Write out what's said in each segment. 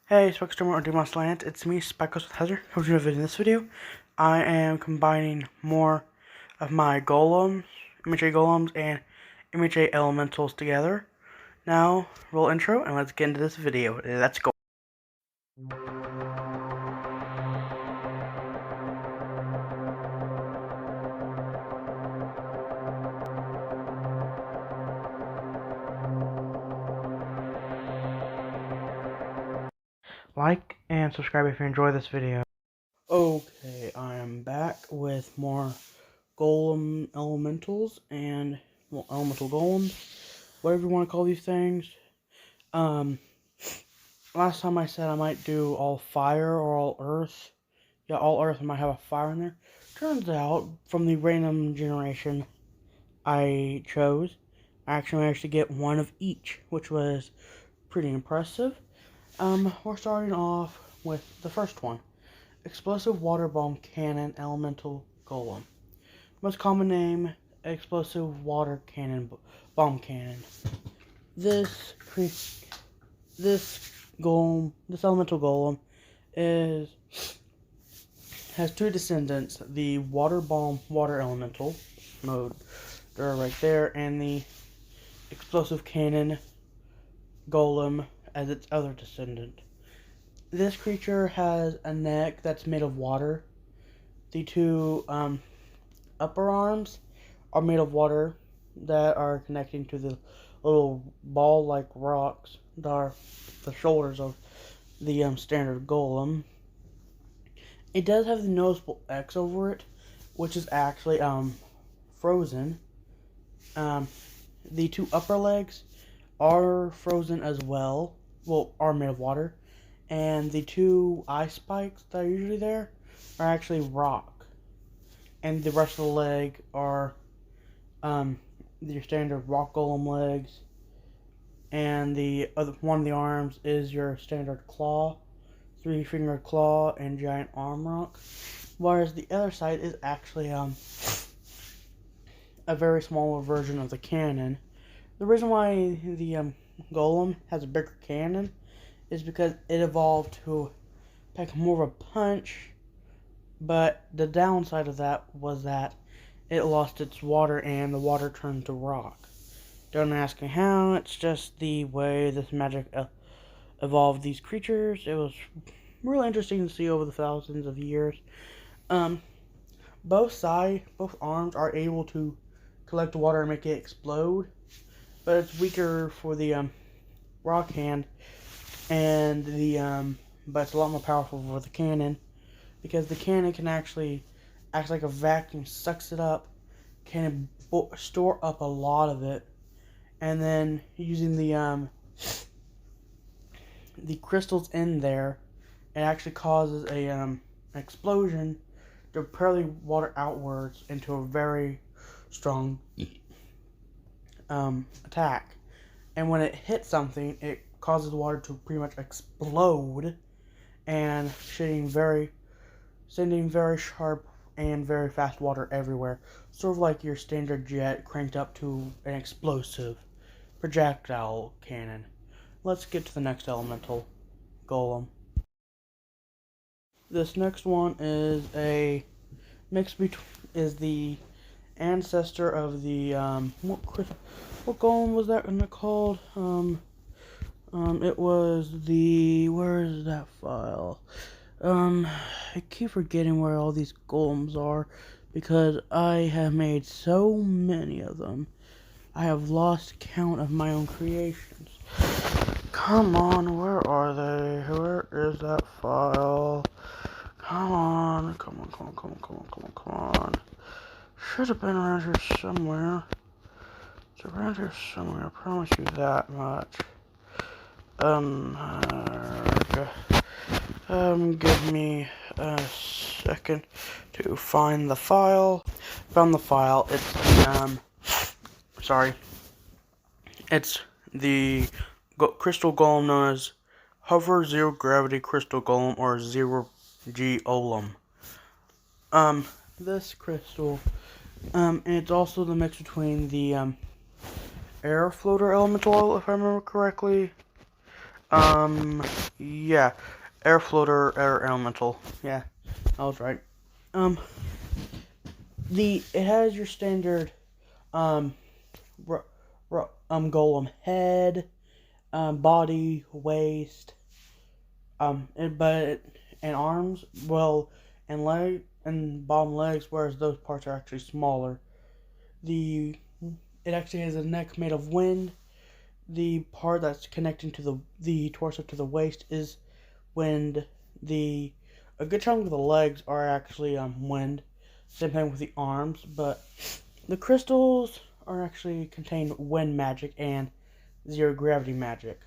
Hey, Spectrum or Demon Slant, it's me, Speckles with Heather. Hope you're enjoying this video. I am combining more of my Golems, MHA Golems, and MHA Elementals together. Now, roll intro, and let's get into this video. Let's go. Like and subscribe if you enjoy this video. Okay, I am back with more Golem Elementals and, well, Elemental Golems, whatever you want to call these things. Last time I said I might do all fire or all earth. Yeah, all earth, I might have a fire in there. Turns out, from the random generation I chose, I actually managed to get one of each, which was pretty impressive. We're starting off with the first one. Explosive Water Bomb Cannon Elemental Golem. Most common name, Explosive Water Cannon Bomb Cannon. This elemental golem has two descendants: the water bomb water elemental mode, they're right there, and the explosive cannon golem as its other descendant. This creature has a neck that's made of water. The two upper arms are made of water that are connecting to the little ball-like rocks that are the shoulders of the standard golem. It does have the noticeable X over it, which is actually frozen. The two upper legs are frozen as well. Well, are made of water, and the two eye spikes that are usually there are actually rock, and the rest of the leg are your standard rock golem legs, and the other one of the arms is your standard claw, 3-fingered claw and giant arm rock, whereas the other side is actually a very smaller version of the cannon. The reason why the golem has a bigger cannon is because it evolved to pack more of a punch, but the downside of that was that it lost its water and the water turned to rock. Don't ask me how, it's just the way this magic evolved these creatures. It was really interesting to see over the thousands of years. Both arms are able to collect water and make it explode, but it's weaker for the rock hand, and but it's a lot more powerful for the cannon, because the cannon can actually act like a vacuum, sucks it up, can store up a lot of it, and then using the crystals in there, it actually causes an explosion to propel the water outwards into a very strong attack. And when it hits something, it causes the water to pretty much explode and sending very sharp and very fast water everywhere, sort of like your standard jet cranked up to an explosive projectile cannon. Let's get to the next elemental golem. This next one is a mix between, is the ancestor of the what golem was that called? It was the, where is that file? I keep forgetting where all these golems are because I have made so many of them. I have lost count of my own creations. Come on, where are they? Where is that file? Come on. Should have been around here somewhere. It's around here somewhere, I promise you that much. Give me a second to find the file. Found the file. It's the crystal golem known as Hover Zero Gravity Crystal Golem, or Zero G Golem. This crystal, and it's also the mix between the air floater elemental, if I remember correctly, Yeah. Air floater, air elemental. Yeah, I was right. Um, it has your standard, um, golem head, body, waist, and arms, well, and leg, and bottom legs, whereas those parts are actually smaller. The It actually has a neck made of wind. The part that's connecting to the torso to the waist is wind. A good chunk of the legs are actually wind. Same thing with the arms, but the crystals are actually contain wind magic and zero gravity magic.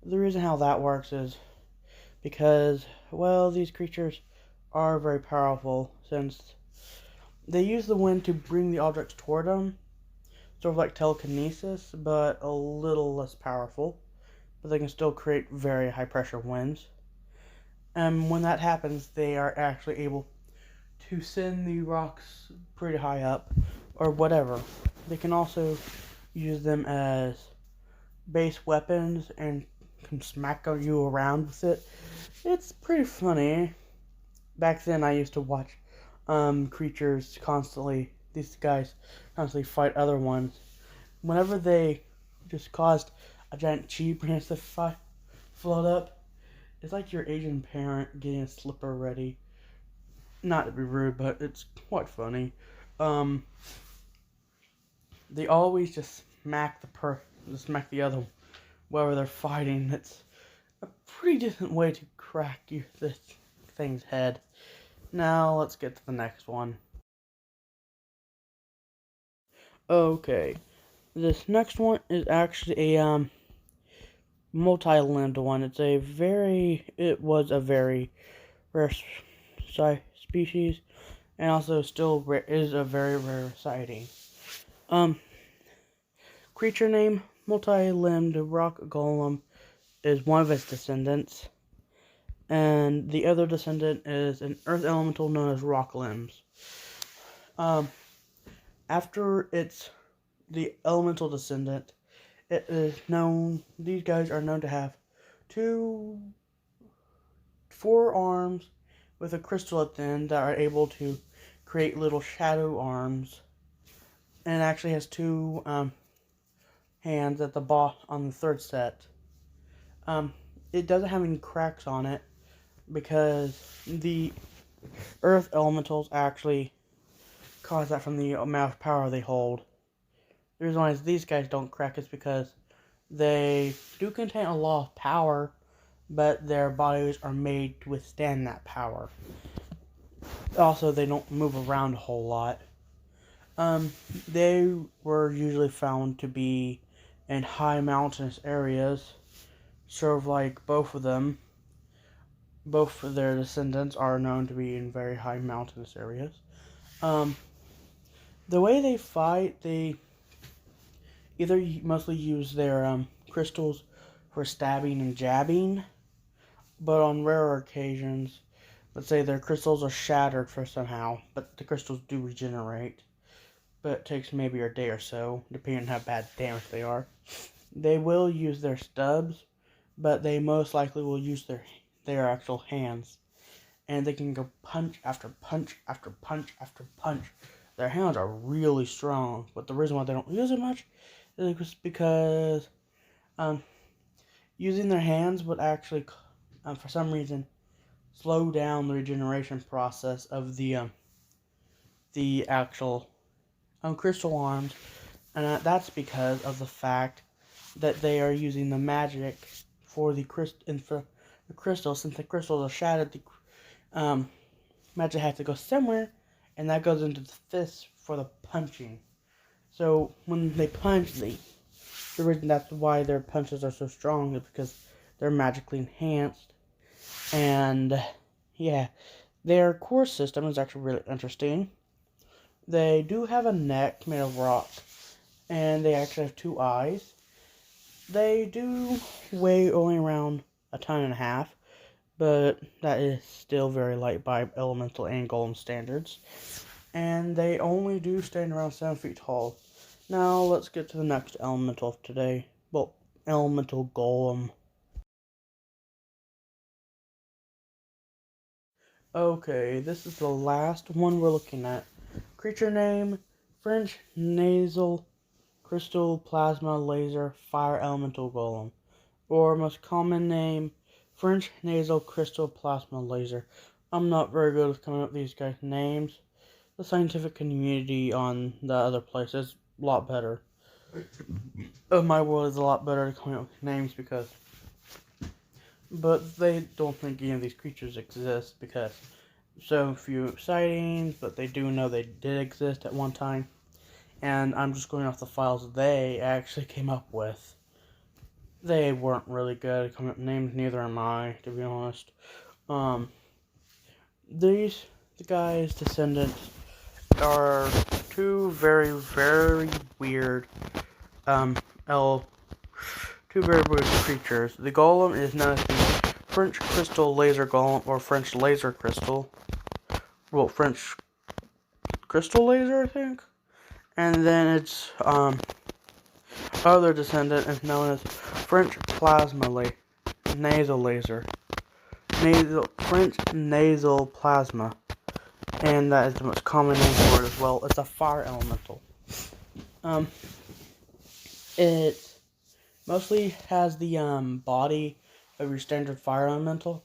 The reason how that works is because, well, these creatures are very powerful since they use the wind to bring the objects toward them, sort of like telekinesis, but a little less powerful. But they can still create very high pressure winds. And when that happens, they are actually able to send the rocks pretty high up, or whatever. They can also use them as base weapons and can smack you around with it. It's pretty funny. Back then, I used to watch creatures constantly. These guys constantly fight other ones. Whenever they just caused a giant chi branch to float up, it's like your Asian parent getting a slipper ready. Not to be rude, but it's quite funny. Um, they always just smack the other wherever they're fighting. It's a pretty decent way to crack this thing's head. Now let's get to the next one. Okay, this next one is actually a multi-limbed one. It was a very rare species, and also still is a very rare sighting. Um, Creature name multi-limbed rock golem is one of its descendants, and the other descendant is an earth elemental known as rock limbs. Um, After it's the elemental descendant, it is known. These guys are known to have four arms with a crystal at the end that are able to create little shadow arms, and it actually has two hands at the on the third set. It doesn't have any cracks on it because the earth elementals actually cause that from the amount of power they hold. The reason why these guys don't crack is because they do contain a lot of power, but their bodies are made to withstand that power. Also, they don't move around a whole lot. They were usually found to be in high mountainous areas, sort of like both of them. Both of their descendants are known to be in very high mountainous areas. The way they fight, they either mostly use their crystals for stabbing and jabbing, but on rarer occasions, let's say their crystals are shattered for somehow, but the crystals do regenerate, but it takes maybe a day or so, depending on how bad damage they are. They will use their stubs, but they most likely will use their actual hands, and they can go punch after punch after punch after punch. Their hands are really strong, but the reason why they don't use it much is because using their hands would actually, for some reason, slow down the regeneration process of the actual crystal arms, and that's because of the fact that they are using the magic for the crystal. Since the crystals are shattered, the magic has to go somewhere, and that goes into the fist for the punching. So when they punch, the reason that's why their punches are so strong is because they're magically enhanced. And yeah, their core system is actually really interesting. They do have a neck made of rock, and they actually have two eyes. They do weigh only around a ton and a half, but that is still very light by elemental and golem standards. And they only do stand around 7 feet tall. Now let's get to the next elemental of today. Well, elemental golem. Okay, this is the last one we're looking at. Creature name, French Nasal Crystal Plasma Laser Fire Elemental Golem. Or most common name, French Nasal Crystal Plasma Laser. I'm not very good with coming up with these guys' names. The scientific community on the other place is a lot better. My world is a lot better at coming up with names because... But they don't think any of these creatures exist because so few sightings, but they do know they did exist at one time. And I'm just going off the files they actually came up with. They weren't really good at coming up with names, neither am I, to be honest. The guy's descendants are two very, very weird, two very weird creatures. The Golem is known as the French Crystal Laser Golem, or French Laser Crystal. Well, French Crystal Laser, I think. And then its other descendant is known as French Nasal Laser. French Nasal Plasma. And that is the most common name for it as well. It's a fire elemental. It mostly has the body of your standard fire elemental,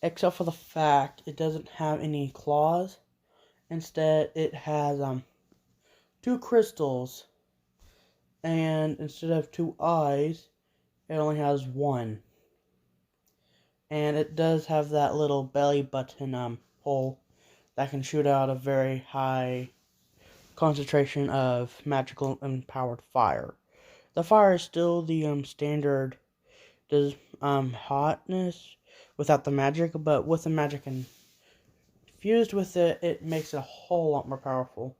except for the fact it doesn't have any claws. Instead, it has two crystals, and instead of two eyes, it only has one. And it does have that little belly button hole that can shoot out a very high concentration of magical empowered fire. The fire is still the standard hotness without the magic, but with the magic infused with it, it makes it a whole lot more powerful.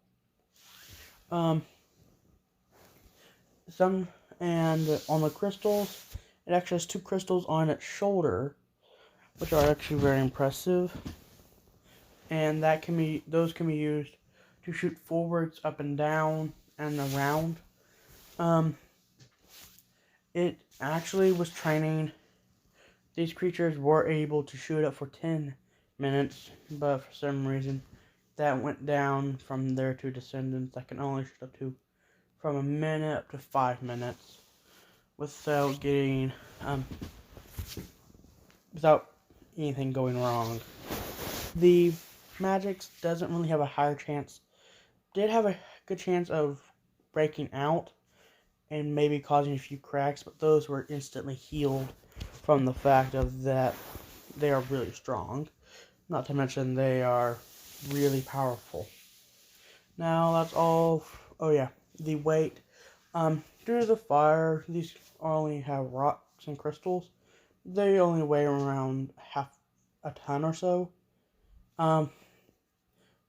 And on the crystals, it actually has two crystals on its shoulder, which are actually very impressive. And those can be used to shoot forwards, up and down, and around. It actually was training. These creatures were able to shoot up for 10 minutes, but for some reason that went down from their two descendants that can only shoot up to from a minute up to 5 minutes without getting without anything going wrong. The Magix doesn't really have a higher chance. Did have a good chance of breaking out and maybe causing a few cracks, but those were instantly healed from the fact of that they are really strong. Not to mention they are really powerful. Now that's all. Oh yeah, the weight. Due to the fire, these only have rocks and crystals. They only weigh around half a ton or so.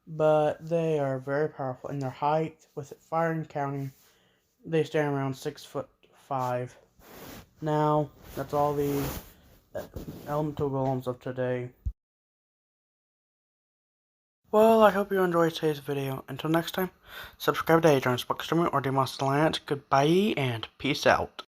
But they are very powerful in their height. With fire and counting, they stand around 6'5". Now, that's all the elemental golems of today. Well, I hope you enjoyed today's video. Until next time, subscribe to Adrian's Bookstore or Demons Alliance. Goodbye and peace out.